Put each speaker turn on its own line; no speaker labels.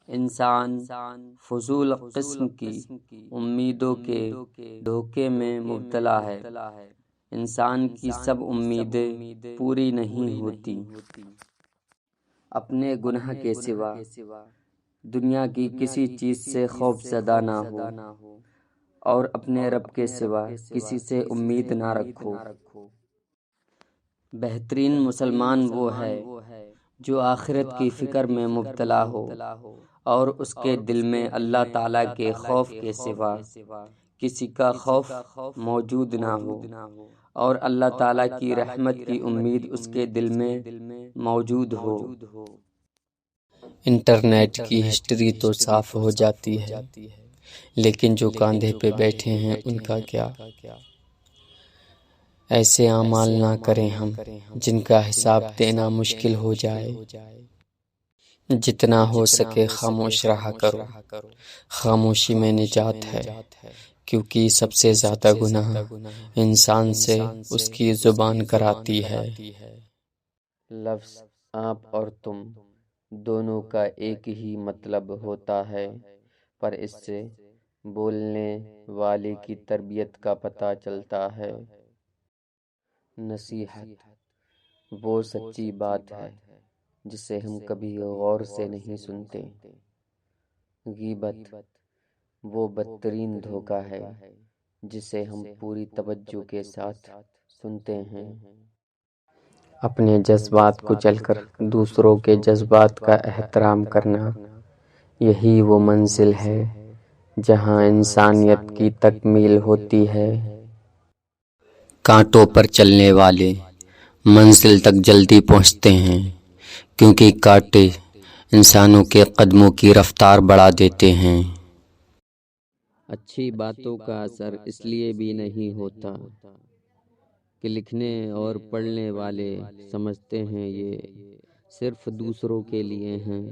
انسان فضول قسم کی امیدوں کے دھوکے میں مبتلا ہے۔ انسان کی سب امیدیں پوری نہیں ہوتی۔ اپنے گناہ کے سوا دنیا کی کسی چیز سے خوف زدہ نہ ہو، اور اپنے رب کے سوا کسی سے امید نہ رکھو۔ بہترین مسلمان وہ ہے جو آخرت کی فکر میں مبتلا ہو اور اس کے دل میں اللہ تعالیٰ کے خوف کے سوا کسی کا خوف موجود نہ ہو، اور اللہ تعالیٰ کی رحمت کی امید اس کے دل میں موجود ہو۔ انٹرنیٹ کی ہسٹری تو صاف ہو جاتی ہے، لیکن جو کاندھے پہ بیٹھے ہیں ان کا کیا؟ ایسے اعمال نہ کریں ہم جن کا حساب دینا مشکل ہو جائے۔ جتنا ہو سکے خاموش رہا کرو، خاموشی میں نجات ہے، کیونکہ سب سے زیادہ گناہ انسان سے اس کی زبان کراتی ہے۔ لفظ آپ اور تم دونوں کا ایک ہی مطلب ہوتا ہے، پر اس سے بولنے والے کی تربیت کا پتہ چلتا ہے۔ نصیحت وہ سچی بات ہے جسے ہم کبھی غور سے نہیں سنتے۔ غیبت وہ بدترین دھوکہ ہے جسے ہم پوری توجہ کے ساتھ سنتے ہیں۔ اپنے جذبات کو چل کر دوسروں کے جذبات کا احترام کرنا، یہی وہ منزل ہے جہاں انسانیت کی تکمیل ہوتی ہے۔ کانٹوں پر چلنے والے منزل تک جلدی پہنچتے ہیں، کیونکہ کانٹے انسانوں کے قدموں کی رفتار بڑھا دیتے ہیں۔ اچھی باتوں کا اثر اس لیے بھی نہیں ہوتا کہ لکھنے اور پڑھنے والے سمجھتے ہیں یہ صرف دوسروں کے لیے ہیں،